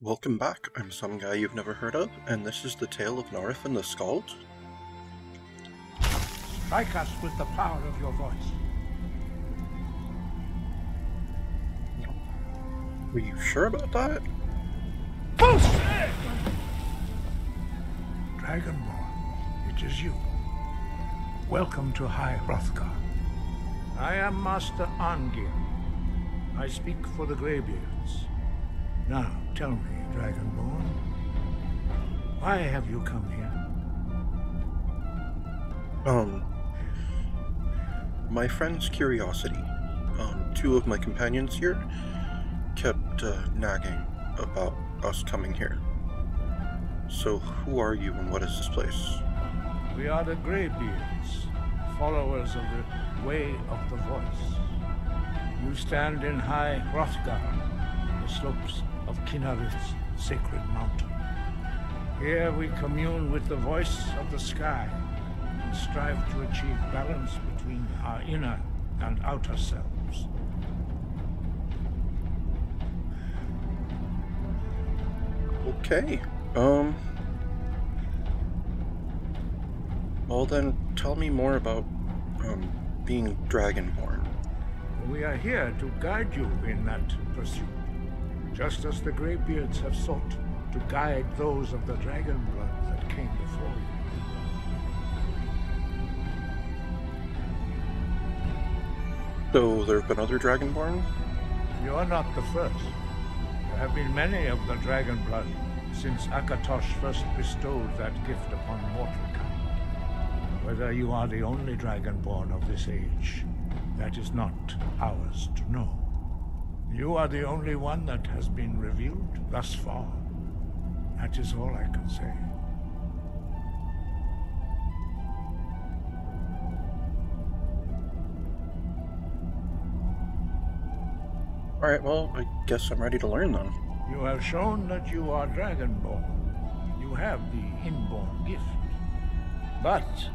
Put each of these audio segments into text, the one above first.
Welcome back, I'm some guy you've never heard of, and this is the tale of Naarifin the Skald. Strike us with the power of your voice. Were you sure about that? Bullshit! Dragonborn, it is you. Welcome to High Hrothgar. I am Master Angir. I speak for the Greybeards. Now, tell me, Dragonborn, why have you come here? My friend's curiosity. Two of my companions here kept nagging about us coming here. So who are you and what is this place? We are the Greybeards, followers of the Way of the Voice. You stand in High Hrothgar, the slopes of Naarif's sacred mountain. Here we commune with the voice of the sky and strive to achieve balance between our inner and outer selves. Okay, well then, tell me more about, being Dragonborn. We are here to guide you in that pursuit, just as the Greybeards have sought to guide those of the dragon blood that came before you. So, there have been other Dragonborn? You are not the first. There have been many of the dragon blood since Akatosh first bestowed that gift upon mortal kind. Whether you are the only Dragonborn of this age, that is not ours to know. You are the only one that has been revealed thus far. That is all I can say. Alright, well, I guess I'm ready to learn then. You have shown that you are Dragonborn. You have the inborn gift. But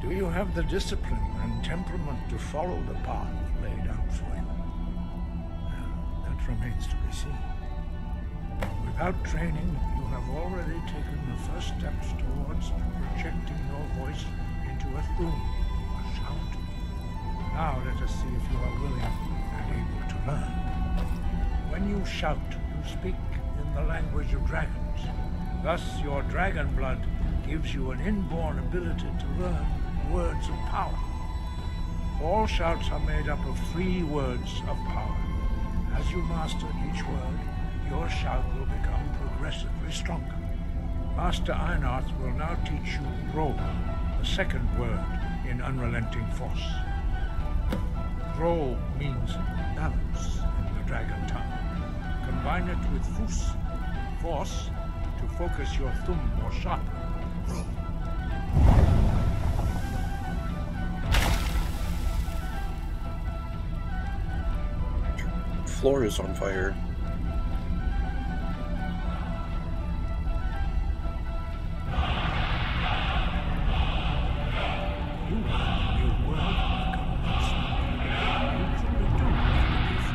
do you have the discipline and temperament to follow the path laid out for you? Well, that remains to be seen. Without training, you have already taken the first steps towards projecting your voice into a thum, a shout. Now let us see if you are willing and able to learn. When you shout, you speak in the language of dragons. Thus, your dragon blood gives you an inborn ability to learn words of power. All shouts are made up of 3 words of power. As you master each word, your shout will become progressively stronger. Master Einarth will now teach you Ro, the second word in Unrelenting Force. Ro means balance in the dragon tongue. Combine it with Fus, force, to focus your thumb more sharply. Ro. Floor is on fire. You learn a new word usually do with the gift.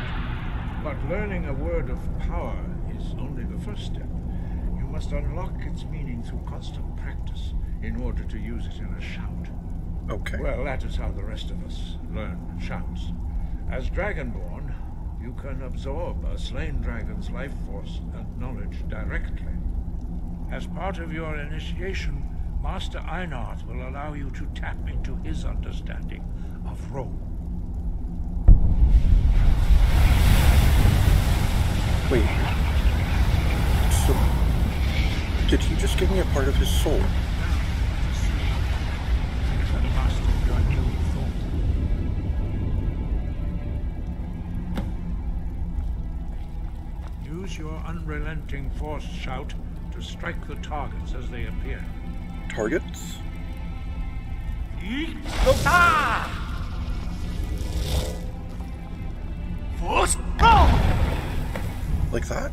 But learning a word of power is only the first step. You must unlock its meaning through constant practice in order to use it in a shout. Okay. Well, that is how the rest of us learn shouts. As Dragonborn, you can absorb a slain dragon's life force and knowledge directly. As part of your initiation, Master Einarth will allow you to tap into his understanding of Ro. Wait. So, did he just give me a part of his soul? Use your unrelenting force shout to strike the targets as they appear. Targets? Force go! Like that?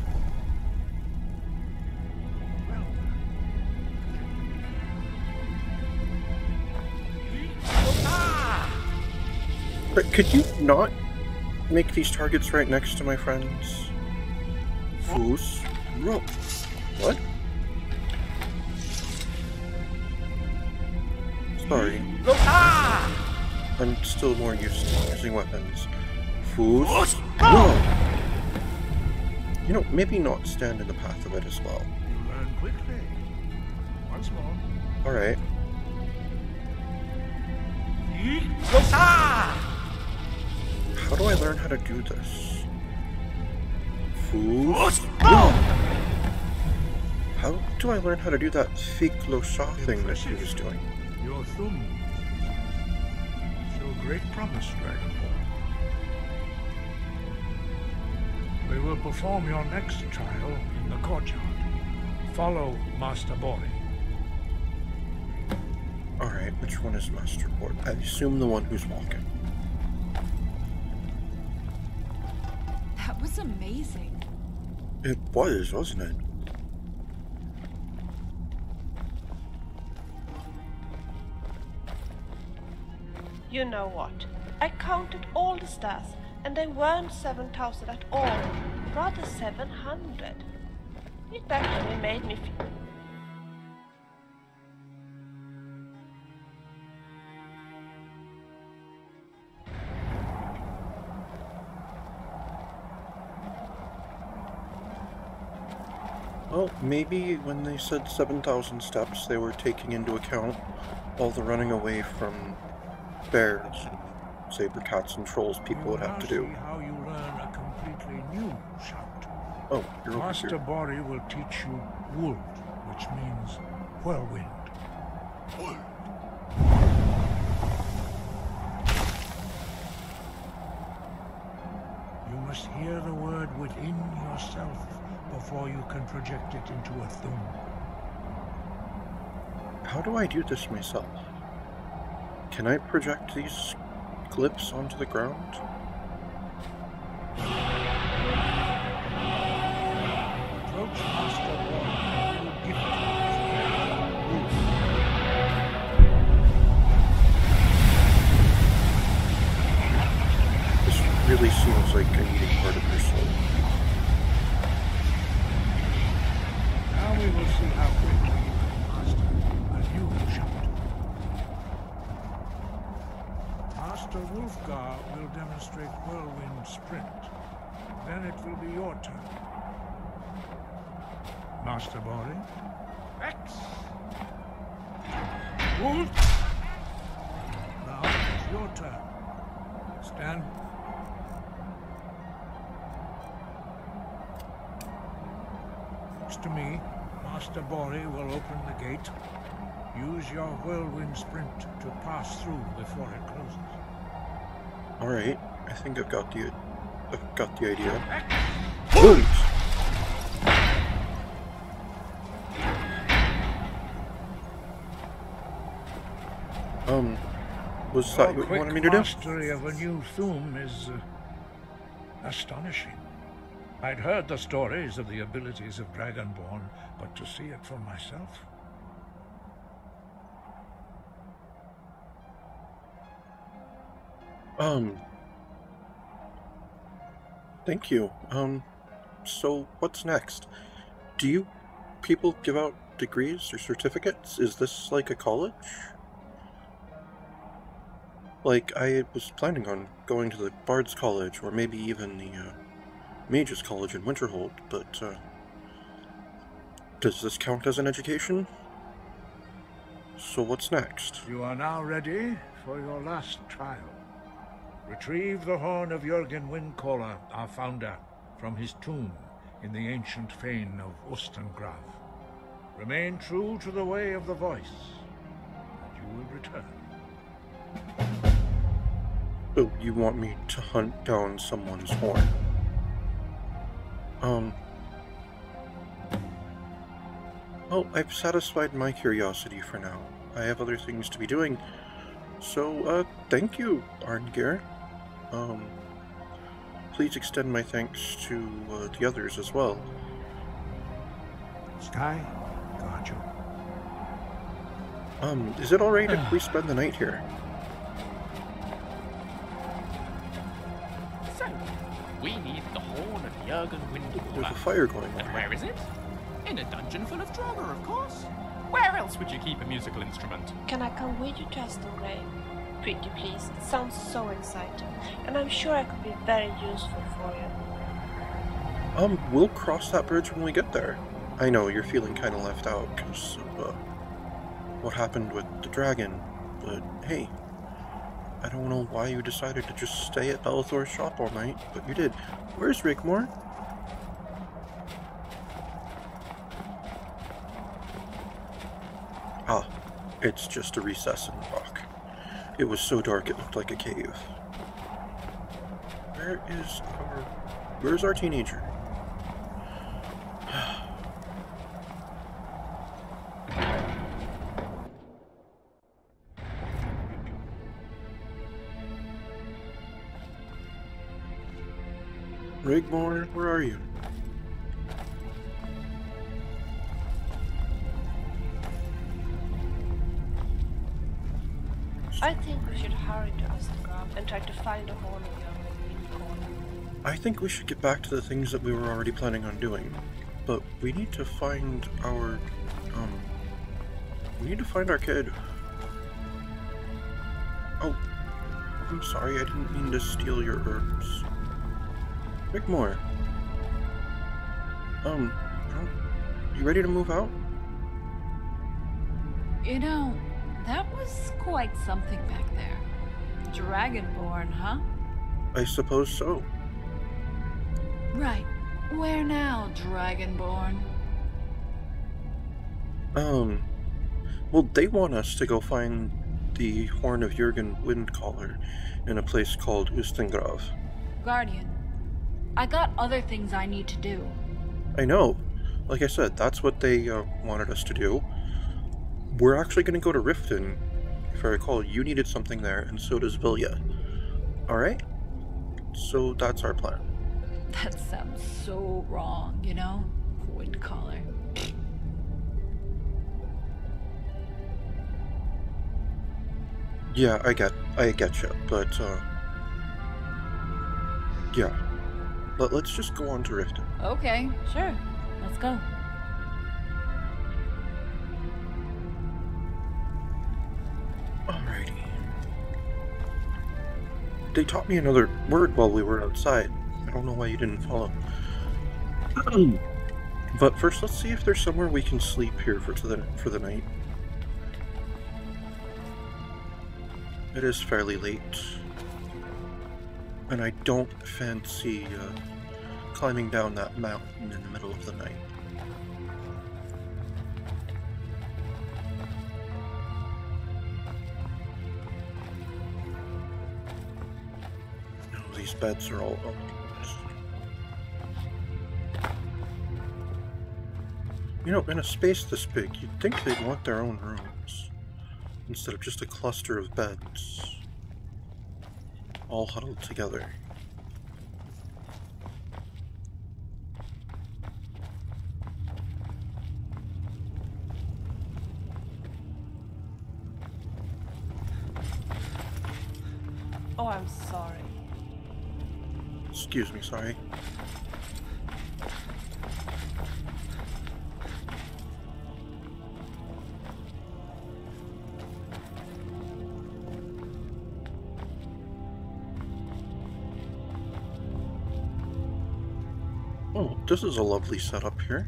But could you not make these targets right next to my friends? Fus? Bro, what? Sorry. I'm still more used to using weapons. Fools. Whoa! You know, maybe not stand in the path of it as well. You learn quickly. Once more. Alright. How do I learn how to do this? Fools. Whoa! How do I learn how to do that fake lo sha thing that he was doing? Your thumb show great promise, Dragonborn. We will perform your next trial in the courtyard. Follow Master Bori. Alright, which one is Master Bori? I assume the one who's walking. That was amazing. It was, wasn't it? You know what? I counted all the stars, and they weren't 7,000 at all, rather 700. It actually made me feel... Well, maybe when they said 7,000 steps, they were taking into account all the running away from bears and saber cats and trolls people would have to do. See how you learn a completely new shout. Oh, you're over Master here. Bori will teach you Wold, which means whirlwind. You must hear the word within yourself before you can project it into a thum. How do I do this myself? Can I project these clips onto the ground? Approach Master Bori and you give it This really seems like an eating part of your soul. Now we will see how quickly you can master a new shout. Master Wolfgar will demonstrate whirlwind sprint. Then it will be your turn. Master Bori. X. Wolf. Now it's your turn. Stand. Next to me, Master Bori will open the gate. Use your whirlwind sprint to pass through before it closes. Alright, I think I've got the idea. Boom! Was that what you wanted me to do? Mastery of a new thum is astonishing. I'd heard the stories of the abilities of Dragonborn, but to see it for myself. Thank you. So what's next? Do you people give out degrees or certificates? Is this like a college? Like, I was planning on going to the Bard's College, or maybe even the, Mage's College in Winterhold, but, does this count as an education? So what's next? You are now ready for your last trial. Retrieve the horn of Jürgen Windcaller, our founder, from his tomb in the ancient fane of Ostengraf. Remain true to the way of the voice, and you will return. Oh, you want me to hunt down someone's horn? Well, I've satisfied my curiosity for now. I have other things to be doing. So, thank you, Arngir. Please extend my thanks to, the others as well. Sky, guard you. Is it alright if we spend the night here? So, we need the horn of Jürgen Windcaller. There's a fire going on. And where is it? In a dungeon full of Draugr, of course. Where else would you keep a musical instrument? Can I come with you to Aston Grey? Pretty please, it sounds so exciting, and I'm sure I could be very useful for you. We'll cross that bridge when we get there. I know you're feeling kind of left out because of what happened with the dragon, but hey, I don't know why you decided to just stay at Bellathor's shop all night, but you did. Where's Rigmore? Ah, it's just a recess in the rock. It was so dark it looked like a cave. Where's our teenager? Rigmore, where are you? I think we should hurry to Aston and try to find a horn of your. I think we should get back to the things that we were already planning on doing, but we need to find our, kid. Oh, I'm sorry, I didn't mean to steal your herbs. Rigmore. You ready to move out? You know, that was quite something back there. Dragonborn, huh? I suppose so. Right. Where now, Dragonborn? Well, they want us to go find the Horn of Jurgen Windcaller in a place called Ustengrav. Guardian, I got other things I need to do. I know. Like I said, that's what they wanted us to do. We're actually going to go to Riften. If I recall, you needed something there, and so does Vilya. Alright? So that's our plan. That sounds so wrong, you know? Windcaller. Yeah, I get you, but, yeah. Let's just go on to Riften. Okay, sure. Let's go. Alrighty. They taught me another word while we were outside. I don't know why you didn't follow. But first, let's see if there's somewhere we can sleep here for the night. It is fairly late, and I don't fancy climbing down that mountain in the middle of the night. No, these beds are all open. You know, in a space this big, you'd think they'd want their own rooms, instead of just a cluster of beds, all huddled together. Oh, I'm sorry. Excuse me, sorry. Oh, this is a lovely setup here.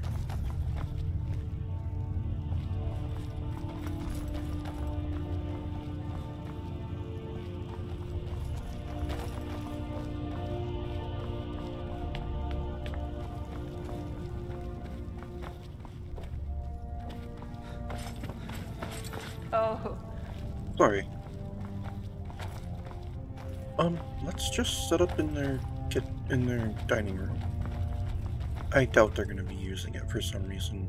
Oh. Sorry. Let's just set up in their dining room. I doubt they're gonna be using it for some reason.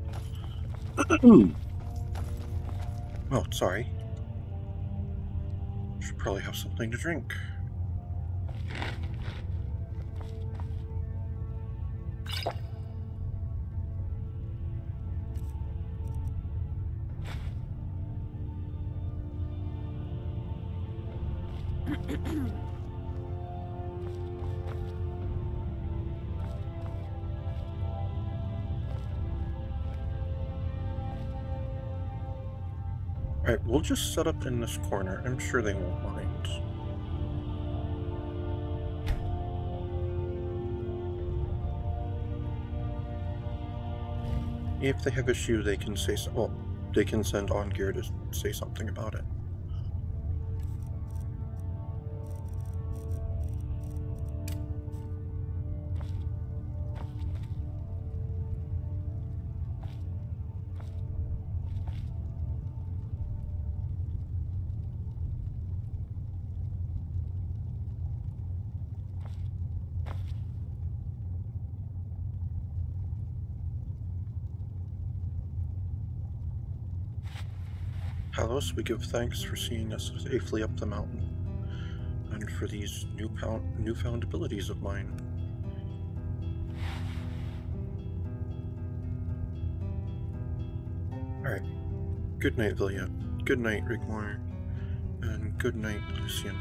Oh, sorry. Should probably have something to drink. Alright, we'll just set up in this corner. I'm sure they won't mind. If they have issue, they can say well, they can send on gear to say something about it. Halos, we give thanks for seeing us safely up the mountain, and for these newfound abilities of mine. Alright. Good night, Vilya. Good night, Rigmor. And good night, Lucian.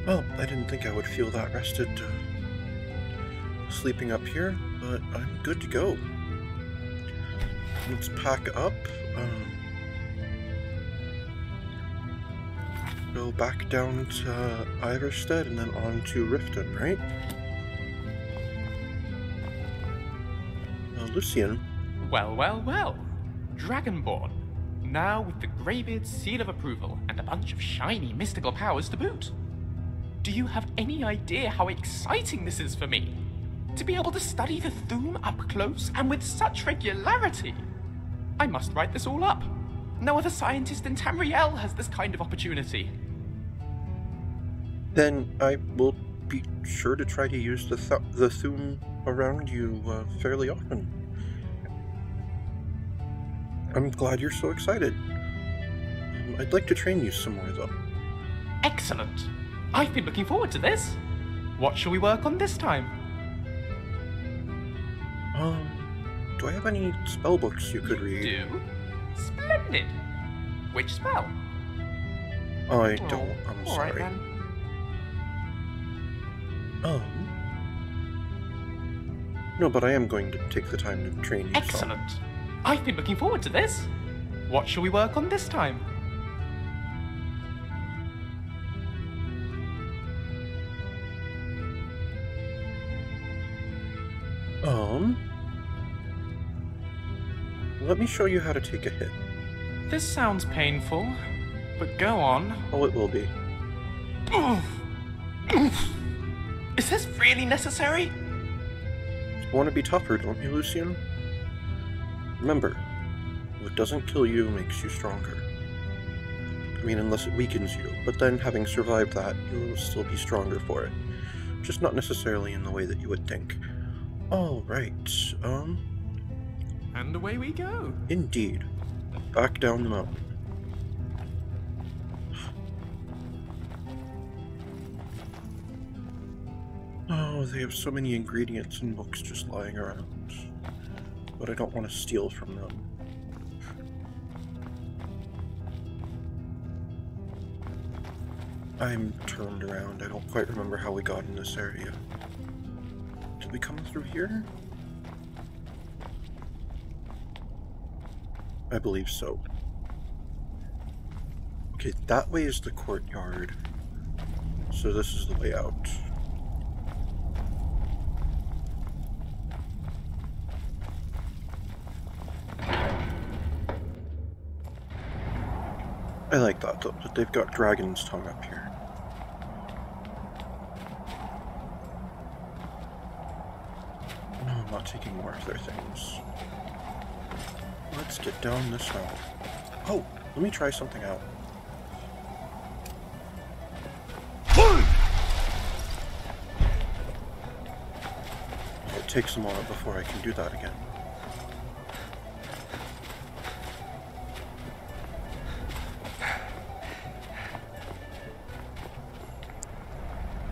Well, I didn't think I would feel that rested sleeping up here, but I'm good to go. Let's pack up. Go back down to Iverstead and then on to Riften, right? Lucian. Well, well, well. Dragonborn. Now with the Greybeards' seal of approval and a bunch of shiny mystical powers to boot. Do you have any idea how exciting this is for me? To be able to study the Thu'um up close and with such regularity. I must write this all up. No other scientist in Tamriel has this kind of opportunity. Then I will be sure to try to use the Thu'um around you fairly often. I'm glad you're so excited. I'd like to train you some more, though. Excellent. I've been looking forward to this. What shall we work on this time? Do I have any spell books you could read? Do? Splendid. Which spell? I don't. I'm all right, sorry. then. No, but I am going to take the time to train you. Excellent. I've been looking forward to this. What shall we work on this time? Let me show you how to take a hit. This sounds painful, but go on. Oh, it will be. Is this really necessary? You want to be tougher, don't you, Lucian? Remember, what doesn't kill you makes you stronger. I mean, unless it weakens you, but then having survived that, you'll still be stronger for it. Just not necessarily in the way that you would think. Alright, And away we go. Indeed. Back down the mountain. Oh, they have so many ingredients and books just lying around. But I don't want to steal from them. I'm turned around. I don't quite remember how we got in this area. Did we come through here? I believe so. Okay, that way is the courtyard. So this is the way out. I like that though, that they've got Dragon's Tongue up here. No, I'm not taking more of their things. Let's get down this mountain. Oh, let me try something out. takes a moment before I can do that again.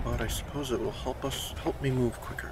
But I suppose it will help me move quicker.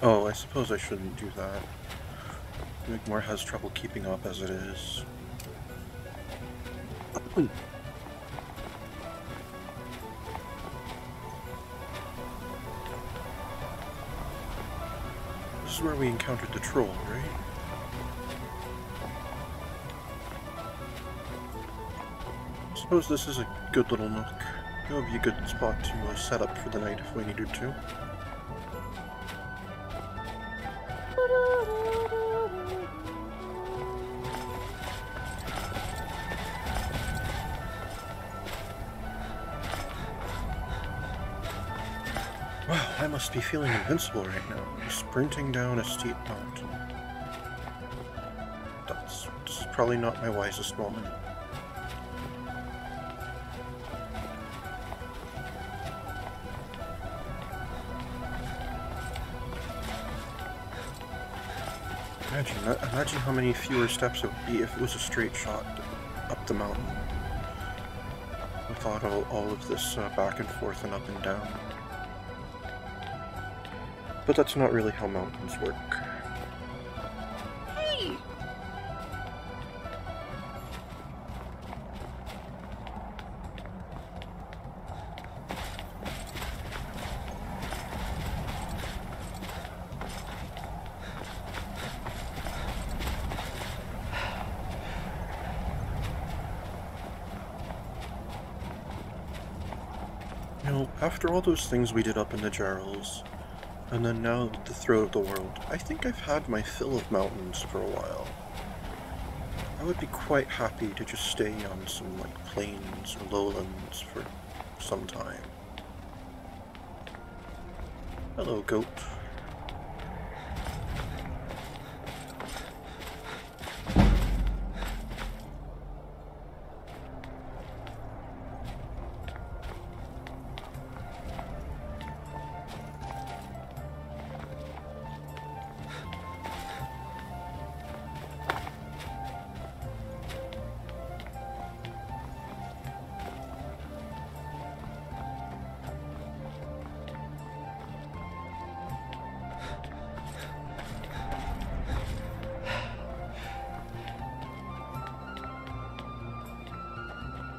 Oh, I suppose I shouldn't do that. Wigmore has trouble keeping up as it is. This is where we encountered the troll, right? I suppose this is a good little nook. It would be a good spot to set up for the night if we needed to. Wow, I must be feeling invincible right now, sprinting down a steep mountain. This is probably not my wisest moment. Imagine how many fewer steps it would be if it was a straight shot up the mountain, without all of this back and forth and up and down. But that's not really how mountains work. Hey! You know, after all those things we did up in the Jarls, and then now the throat of the world, I think I've had my fill of mountains for a while. I would be quite happy to just stay on some, like, plains or lowlands for some time. Hello, goat.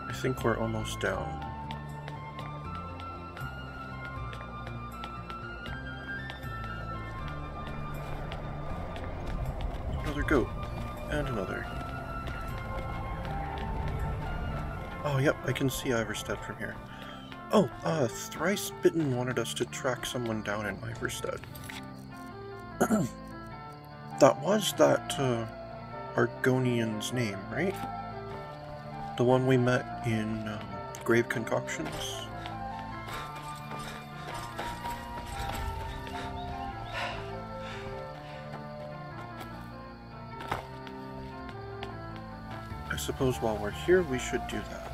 I think we're almost down. Another goat. And another. Oh, yep, I can see Iverstead from here. Oh, Thrice Bitten wanted us to track someone down in Iverstead. That was that, Argonian's name, right? The one we met in Grave Concoctions? I suppose while we're here we should do that.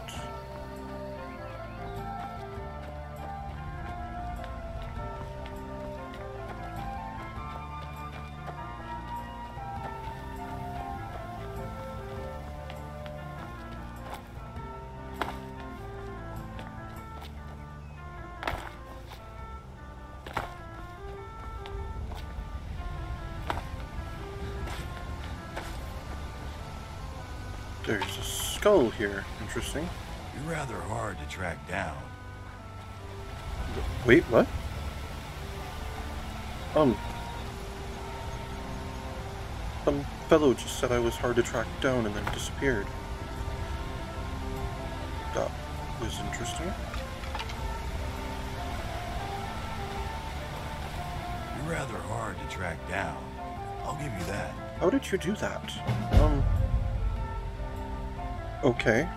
There's a skull here. Interesting. You're rather hard to track down. Wait, what? Some fellow just said I was hard to track down and then disappeared. That was interesting. You're rather hard to track down. I'll give you that. How did you do that? Okay.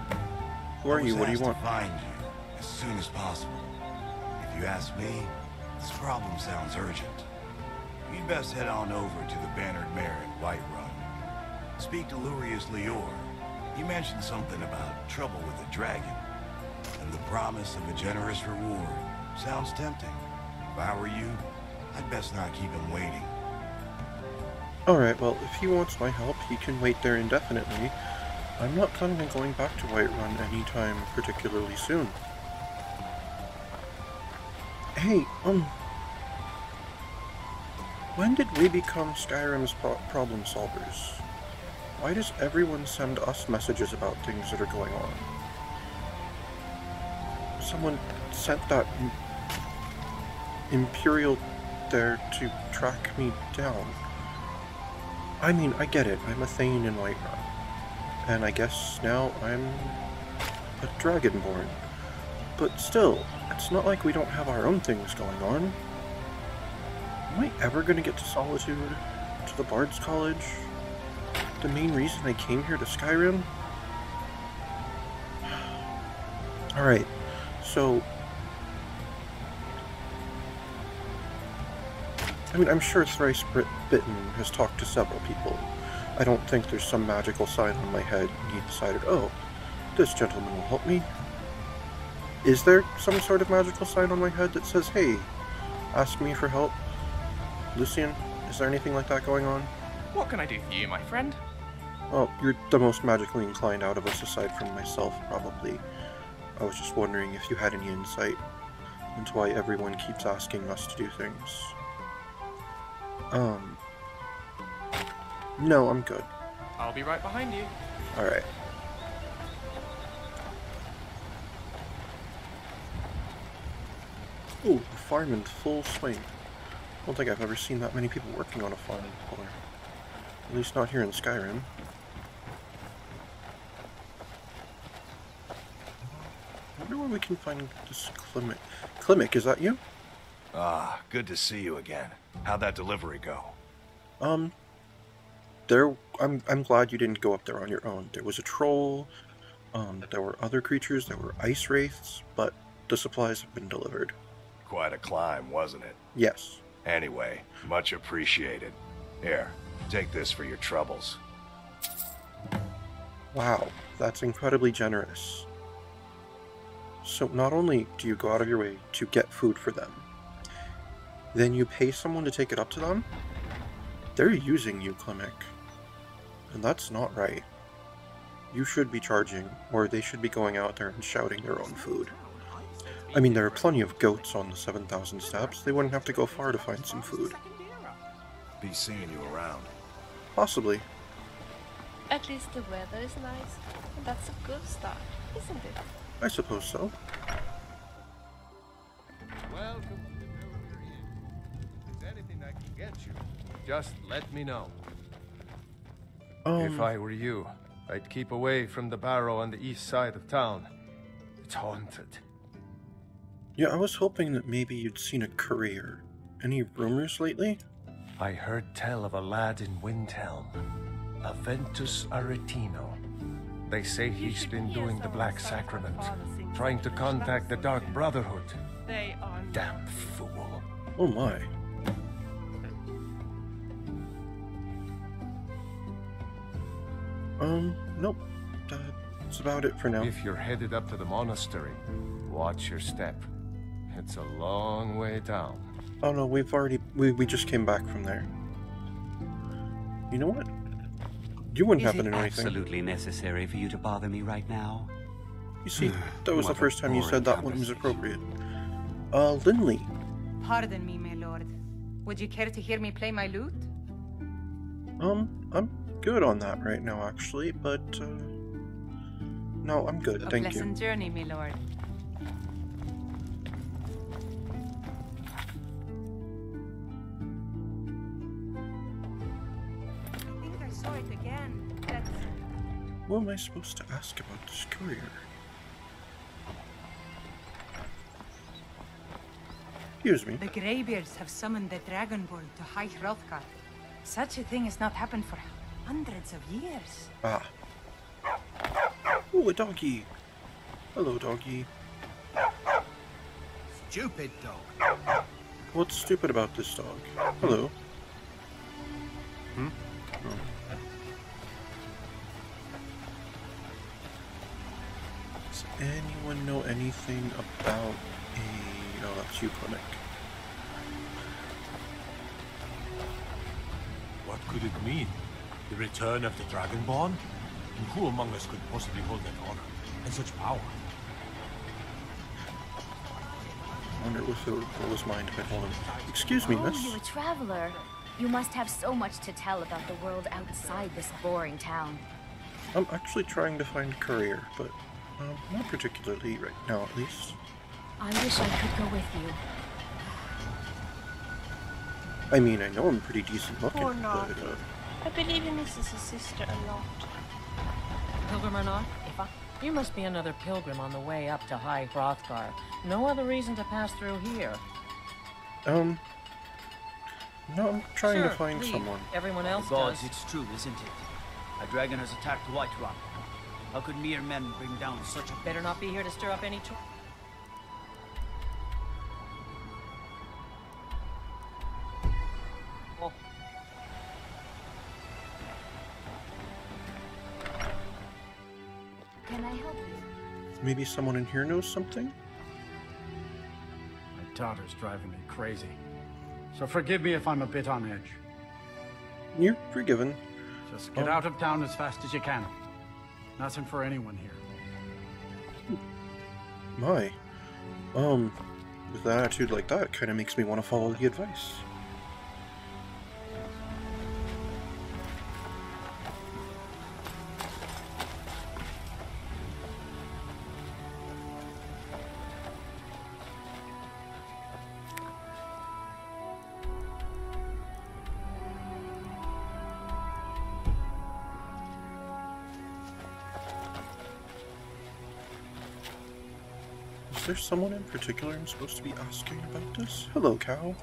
Who are you? What do you want? To find you as soon as possible. If you ask me, this problem sounds urgent. You'd best head on over to the Bannered Mare at Whiterun. Speak to Lurius Lior. He mentioned something about trouble with a dragon, and the promise of a generous reward. Sounds tempting. If I were you, I'd best not keep him waiting. Alright, well, if he wants my help, he can wait there indefinitely. I'm not planning on going back to Whiterun anytime particularly soon. Hey, when did we become Skyrim's problem solvers? Why does everyone send us messages about things that are going on? Someone sent that Imperial there to track me down. I mean, I get it, I'm a Thane in Whiterun. And I guess now I'm a Dragonborn. But still, it's not like we don't have our own things going on. Am I ever going to get to Solitude? To the Bard's College? The main reason I came here to Skyrim? Alright, so... I mean, I'm sure Thrice Bitten has talked to several people. I don't think there's some magical sign on my head and he decided, oh, this gentleman will help me. Is there some sort of magical sign on my head that says, hey, ask me for help? Lucian, is there anything like that going on? What can I do for you, my friend? Well, you're the most magically inclined out of us aside from myself, probably. I was just wondering if you had any insight into why everyone keeps asking us to do things. No, I'm good. I'll be right behind you. Alright. Ooh, a farm in full swing. I don't think I've ever seen that many people working on a farm before. At least not here in Skyrim. I wonder where we can find this Klimek. Klimek, is that you? Ah, good to see you again. How'd that delivery go? I'm glad you didn't go up there on your own. There was a troll, there were other creatures, there were ice wraiths, but the supplies have been delivered. Quite a climb, wasn't it? Yes. Anyway, much appreciated. Here, take this for your troubles. Wow, that's incredibly generous. So not only do you go out of your way to get food for them, then you pay someone to take it up to them? They're using you, Klimek. And that's not right. You should be charging, or they should be going out there and shouting their own food. I mean, there are plenty of goats on the 7,000 steps. They wouldn't have to go far to find some food. Be seeing you around. Possibly. At least the weather is nice, and that's a good start, isn't it? I suppose so. Welcome to the Military Inn. If there's anything I can get you, just let me know. If I were you, I'd keep away from the barrow on the east side of town. It's haunted. Yeah, I was hoping that maybe you'd seen a courier. Any rumors lately? I heard tell of a lad in Windhelm, Aventus Aretino. They say he's been doing the Black Sacrament, trying to contact the Dark Brotherhood. They are Damn fool. Oh my. Nope. That's about it for now. If you're headed up to the monastery, watch your step. It's a long way down. Oh no, we just came back from there. You know what? You wouldn't happen to know anything. Absolutely necessary for you to bother me right now? You see, that was the first time you said that one was appropriate. Lindley. Pardon me, my lord. Would you care to hear me play my lute? I'm good on that right now, actually, but, no, I'm good, thank you. A pleasant journey, my lord. saw it again. That's... What am I supposed to ask about this courier? Excuse me. The Greybeards have summoned the Dragonborn to High Hrothgar. Such a thing has not happened for hundreds of years. Ah. Oh, a doggy. Hello, doggy. Stupid dog. What's stupid about this dog? Hello. Oh. Does anyone know anything about a... Oh, that's you, Clinic. What could it mean? The return of the Dragonborn? And who among us could possibly hold that honor and such power? I wonder if it would blow his mind if I told him. Excuse me, miss. Oh, you're a traveler. You must have so much to tell about the world outside this boring town. I'm actually trying to find a courier, but not particularly right now, at least. I wish I could go with you. I mean, I know I'm pretty decent looking, Poor but Naarifin. I believe he misses his sister a lot. Pilgrim or not, you must be another pilgrim on the way up to High Hrothgar. No other reason to pass through here. no, I'm trying to find leave. someone. Everyone else Gods, does. it's true, isn't it? A dragon has attacked White Rock. How could mere men bring down such a... Better not be here to stir up any trouble. Can I help you? Maybe someone in here knows something? My daughter's driving me crazy. So forgive me if I'm a bit on edge. You're forgiven. Just get out of town as fast as you can. Nothing for anyone here. My. With an attitude like that, it kind of makes me want to follow the advice. Is there someone in particular I'm supposed to be asking about this? Hello, cow.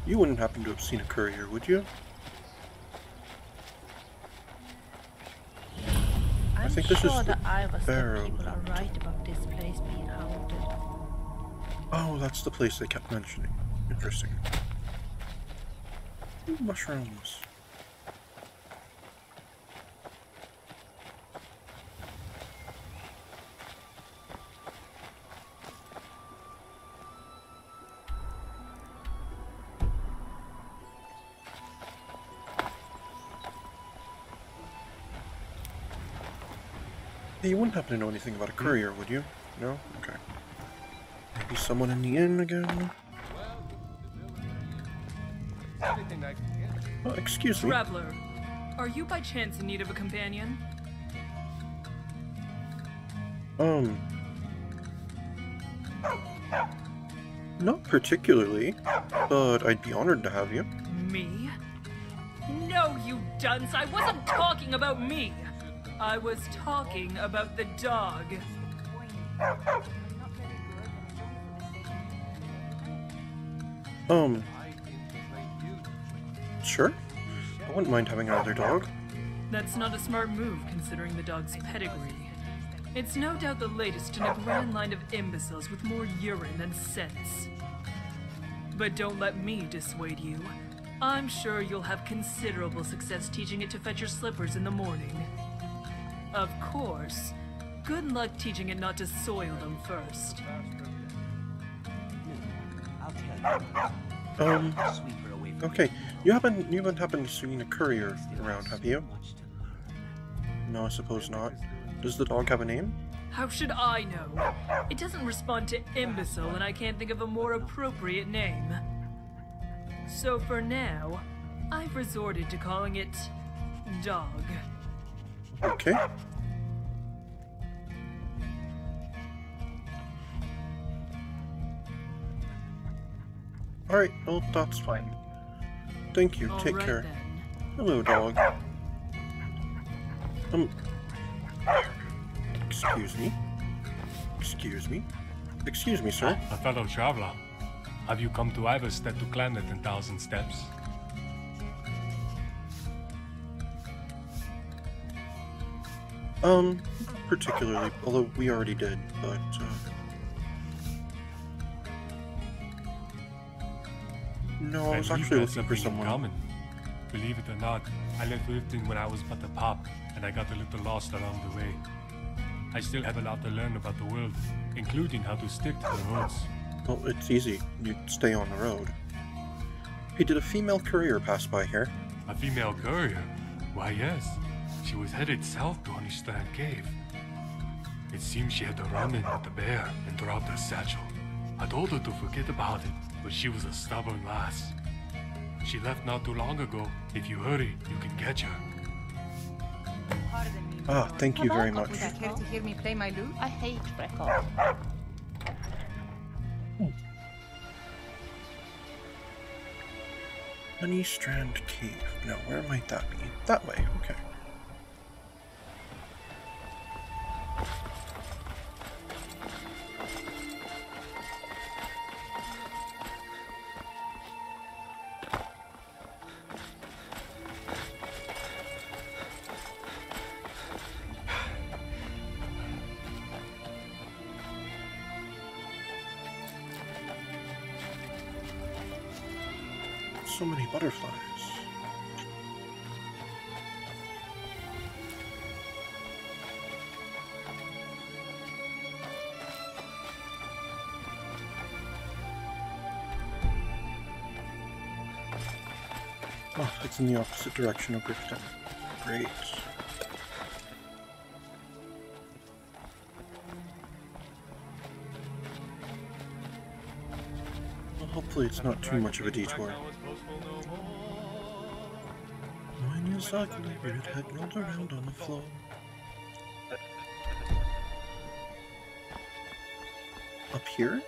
You wouldn't happen to have seen a courier, would you? I think this is the Barrow. People are right about this place being haunted. Oh, that's the place they kept mentioning. Interesting. Ooh, mushrooms. Hey, you wouldn't happen to know anything about a courier, would you? No? Okay. Maybe someone in the inn again? Oh, excuse me. Traveler, are you by chance in need of a companion? Not particularly, but I'd be honored to have you. Me? No, you dunce! I wasn't talking about me! I was talking about the dog. Sure. I wouldn't mind having another dog. That's not a smart move, considering the dog's pedigree. It's no doubt the latest in a grand line of imbeciles with more urine than sense. But don't let me dissuade you. I'm sure you'll have considerable success teaching it to fetch your slippers in the morning. Of course, good luck teaching it not to soil them first. Okay. You haven't happened to seen a courier around, have you? No, I suppose not. Does the dog have a name? How should I know? It doesn't respond to imbecile, and I can't think of a more appropriate name. So for now, I've resorted to calling it Dog. Okay. Alright, well, that's fine. Thank you, take care. Then. Hello, dog. Excuse me? Excuse me? Excuse me, sir? A fellow traveler. Have you come to Iverstead to climb the 10,000 steps? Not particularly, although we already did, but, No, I was actually looking for someone. Common. Believe it or not, I left Riften when I was but a pup, and I got a little lost along the way. I still have a lot to learn about the world, including how to stick to the roads. Well, it's easy. You stay on the road. Hey, did a female courier pass by here? A female courier? Why, yes. She was headed south to Honeystrand Cave. It seems she had a run-in with the bear and dropped her satchel. I told her to forget about it, but she was a stubborn lass. She left not too long ago. If you hurry, you can catch her. Ah, thank you very much. Would you care to hear me play my lute? I hate Freckles. Honeystrand Cave. Now, where might that be? That way, okay. So many butterflies. Oh, it's in the opposite direction of Grifton. Great. Well, hopefully it's not too much of a detour. When you ugly, your head rolled around on the floor. Up here?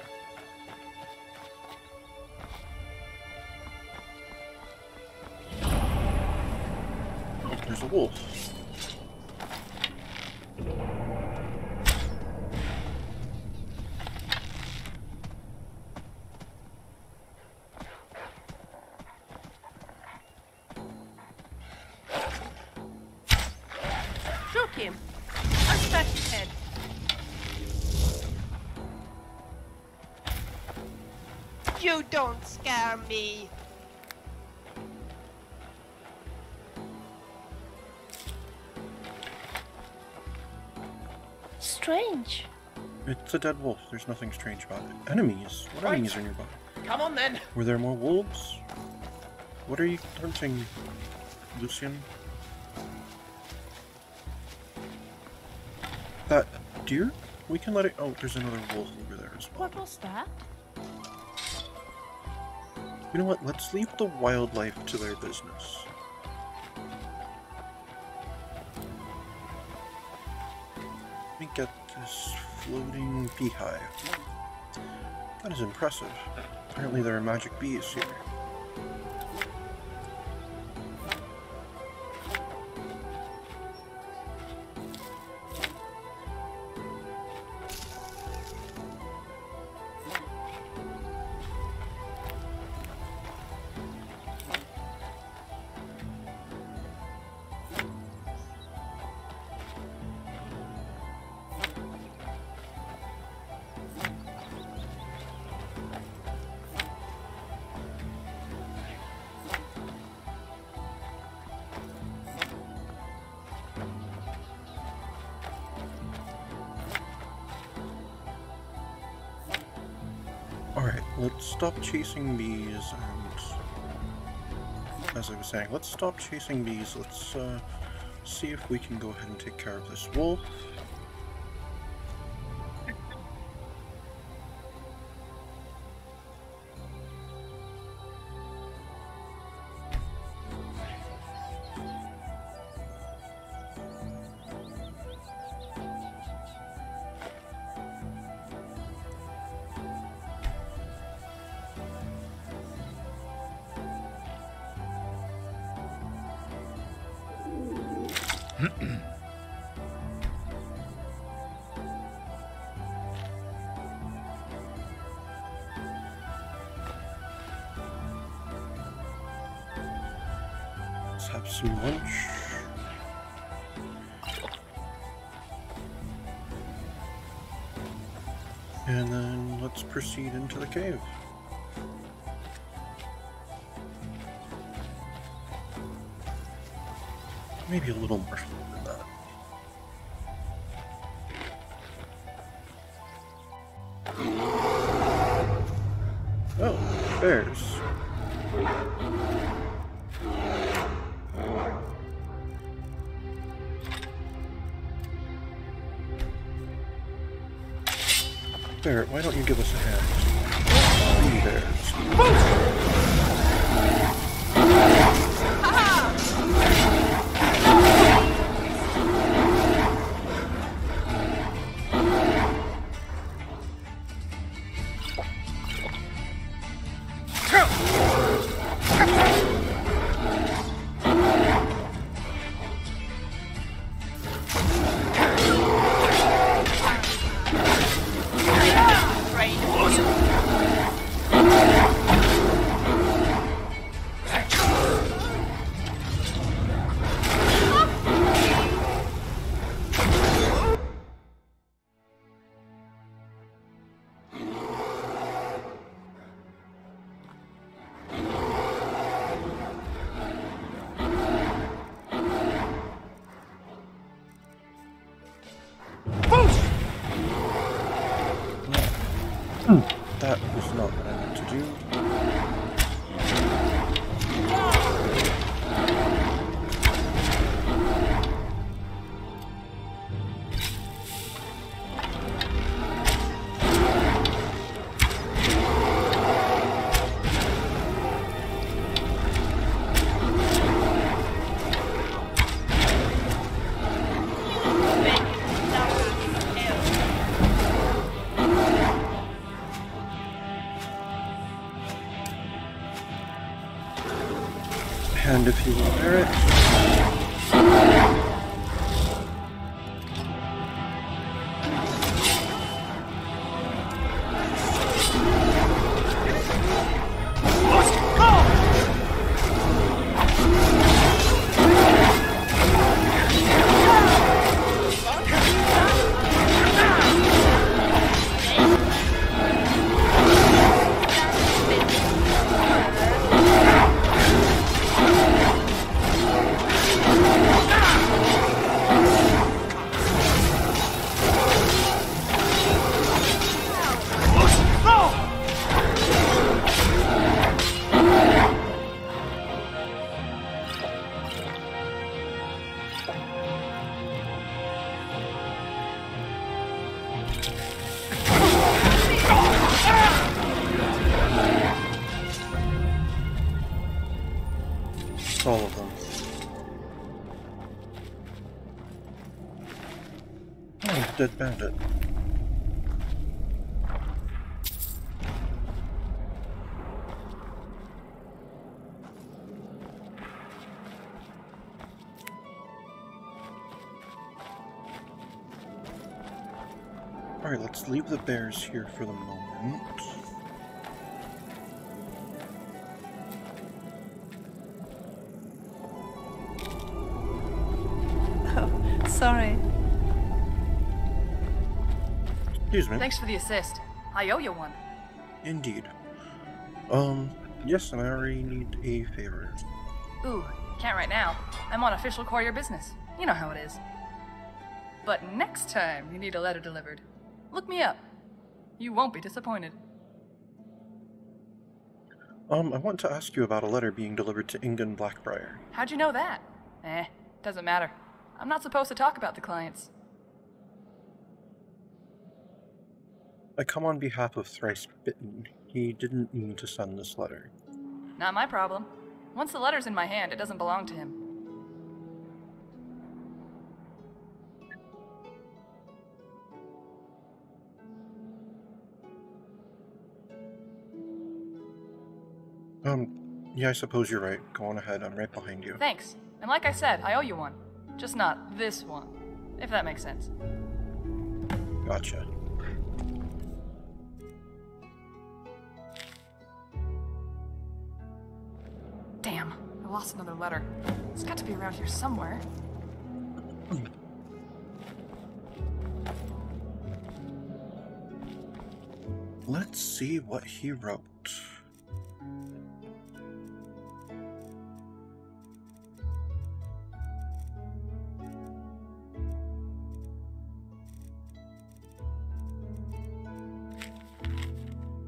Oh, there's a wolf. Him. I'll scratch his head. You don't scare me. Strange. It's a dead wolf. There's nothing strange about it. Enemies? What Right. enemies are nearby? Come on then. Were there more wolves? What are you hunting, Lucian? That deer? We can let it. Oh, there's another wolf over there as well. What was that? You know what? Let's leave the wildlife to their business. Let me get this floating beehive. That is impressive. Apparently there are magic bees here. Alright, let's stop chasing bees and, as I was saying, let's stop chasing bees. Let's see if we can go ahead and take care of this wolf. And then let's proceed into the cave. Maybe a little more fun than that. Oh, bears. Barrett, why don't you give us a hand? Three bears. That was not what I meant to do. And if you will bear it. All of them. Oh, dead bandit. Alright, let's leave the bears here for the moment. Sorry. Excuse me. Thanks for the assist. I owe you one. Indeed. Yes, and I already need a favor. Ooh, can't right now. I'm on official courier business. You know how it is. But next time you need a letter delivered, look me up. You won't be disappointed. I want to ask you about a letter being delivered to Ingen Blackbriar. How'd you know that? Doesn't matter. I'm not supposed to talk about the clients. I come on behalf of Thrice Bitten. He didn't mean to send this letter. Not my problem. Once the letter's in my hand, it doesn't belong to him. Yeah, I suppose you're right. Go on ahead, I'm right behind you. Thanks. And like I said, I owe you one. Just not this one. If that makes sense. Gotcha. Damn, I lost another letter. It's got to be around here somewhere. Let's see what he wrote.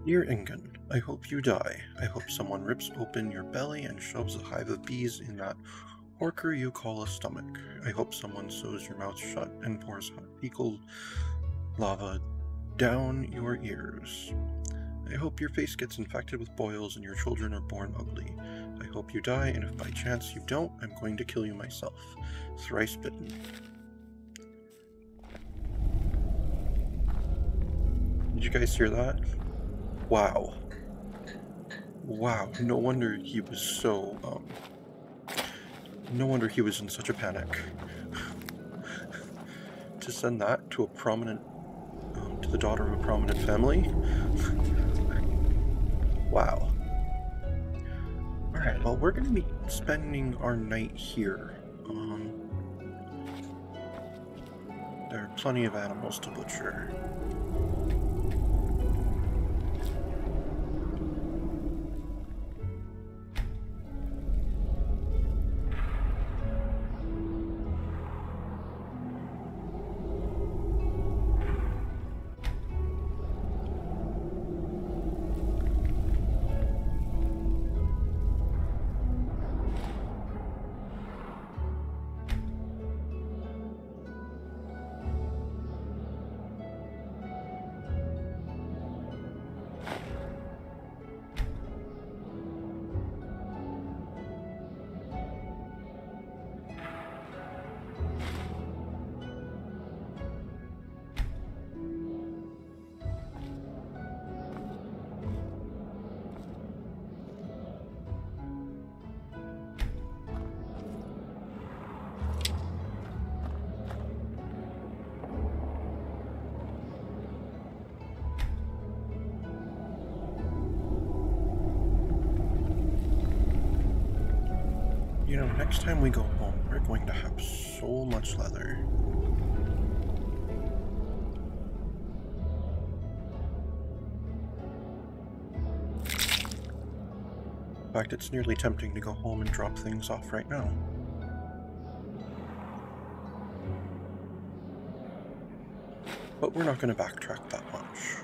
Dear Ingen, I hope you die. I hope someone rips open your belly and shoves a hive of bees in that horker you call a stomach. I hope someone sews your mouth shut and pours hot fecal lava down your ears. I hope your face gets infected with boils and your children are born ugly. I hope you die, and if by chance you don't, I'm going to kill you myself. Thrice bitten. Did you guys hear that? Wow. Wow, no wonder he was so, no wonder he was in such a panic. To send that to a prominent, to the daughter of a prominent family? Wow. Alright, well, we're gonna be spending our night here. There are plenty of animals to butcher. You know, next time we go home, we're going to have so much leather. In fact, it's nearly tempting to go home and drop things off right now. But we're not going to backtrack that much.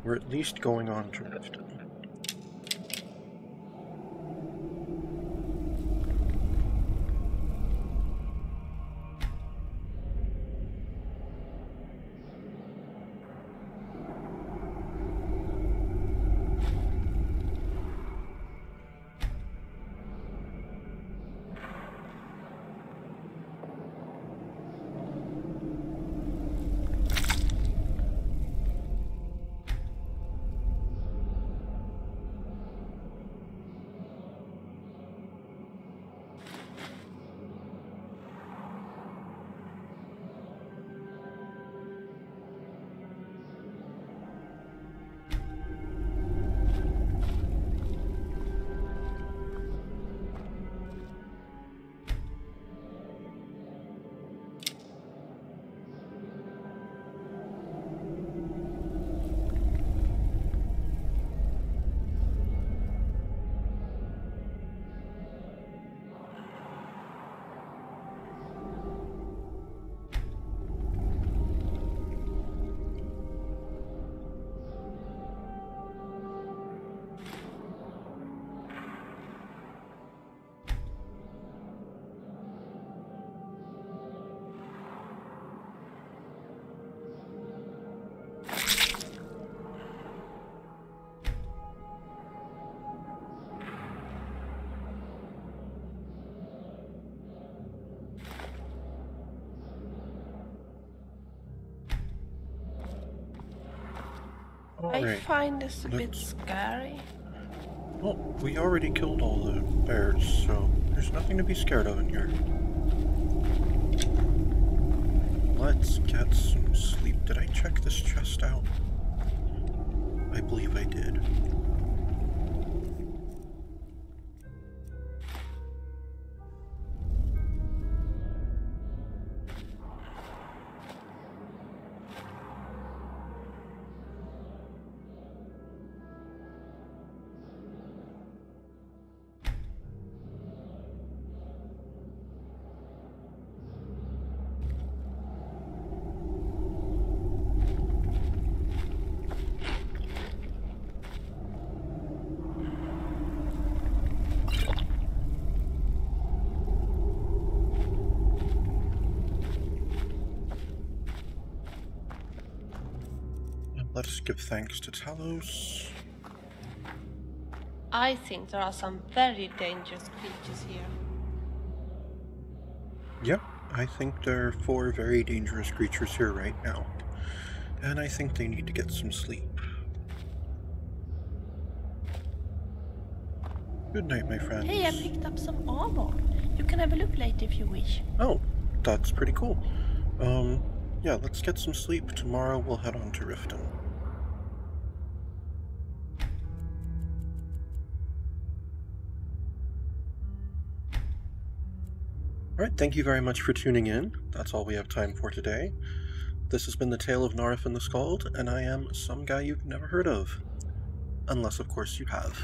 We're at least going on to Naarifin. I find this a bit scary. Well, we already killed all the bears, so there's nothing to be scared of in here. Let's get some sleep. Did I check this chest out? I believe I did. let us give thanks to Talos. I think there are some very dangerous creatures here. Yep, I think there are 4 very dangerous creatures here right now. And I think they need to get some sleep. Good night, my friends. Hey, I picked up some armor. You can have a look later if you wish. Oh, that's pretty cool. Yeah, let's get some sleep. Tomorrow we'll head on to Riften. Alright, thank you very much for tuning in. That's all we have time for today. This has been the Tale of Naarifin the Skald, and I am some guy you've never heard of. Unless, of course, you have.